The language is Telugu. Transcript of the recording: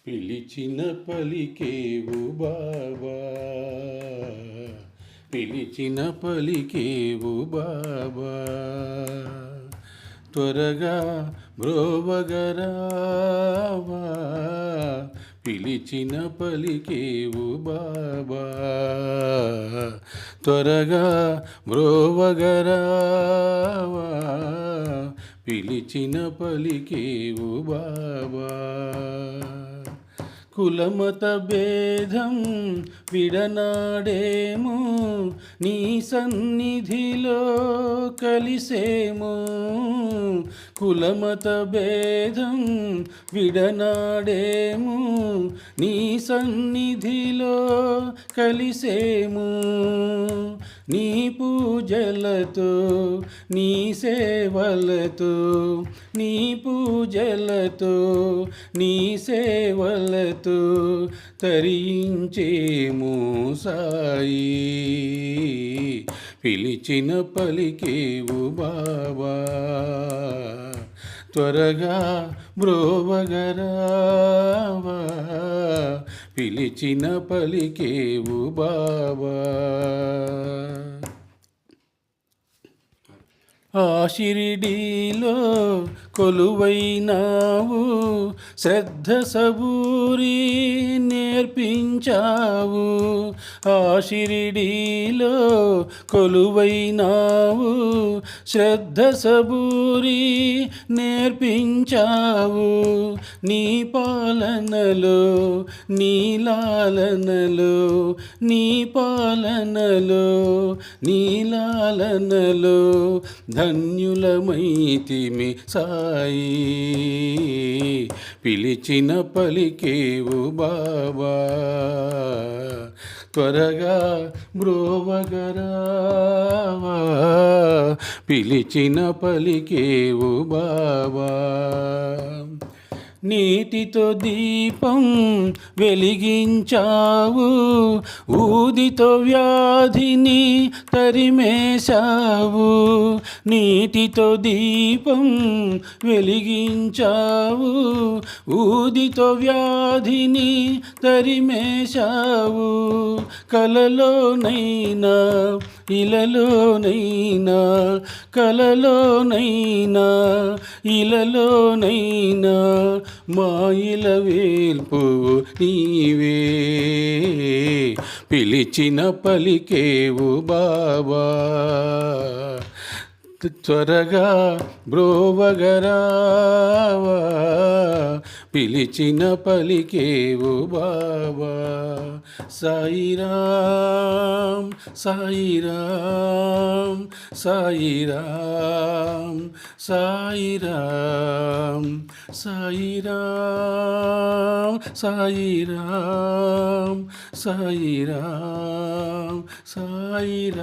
పిలిచిన పలికేవు బాబా, పిలిచిన పలికేవు బాబా, త్వరగా బ్రోవగరావా, పిలిచిన పలికేవు బాబా, త్వరగా బ్రోవగరావా, పిలిచిన పలికేవు బాబా. కులమత భేదం విడనాడేము, నీ సన్నిధిలో కలిసేము. కులమత భేదం విడనాడేము, నీ సన్నిధిలో కలిసేము. నీ పూజలతో నీ సేవలతో, నీ పూజలతో నీ సేవలతో తరించేము సాయి. పిలిచిన పలికేవు బాబా, త్వరగా బ్రోవగరావా, పిలిచిన పలికేవు బాబా. ఆ షిరిడీలో కొలువైనావు, శ్రద్ధ సబూరి నేర్పించావు. ఆ షిరిడీలో కొలువైనావు, శ్రద్ధ సబూరి నేర్పించావు. నీ పాలనలో నీ లాలనలో, నీ పాలనలో నీ లాలనలో ధన్యులమైతిమి సాయి. పిలిచిన పలికేవు బాబా, త్వరగా బ్రోవగరావా, పిలిచిన పలికేవు బాబా. నీటితో దీపం వెలిగించావు, ఊదితో వ్యాధిని తరిమేశావు. నీటితో దీపం వెలిగించావు, ఊదితో వ్యాధిని తరిమేశావు. కలలోనైనా ఇలలోనైనా, కలలోనైనా ఇలలోనైనా మాయిల వేల్పు నీవే. పిలిచిన పలికేవు బాబా, త్వరగా బ్రోవగరావా, పిలిచిన పలికేవు బాబా. సాయిరామ్ సాయిరామ్ సాయిరామ్ సాయిరామ్ సాయిరామ్ సాయిరామ్ సాయిరామ్ సాయిరామ్.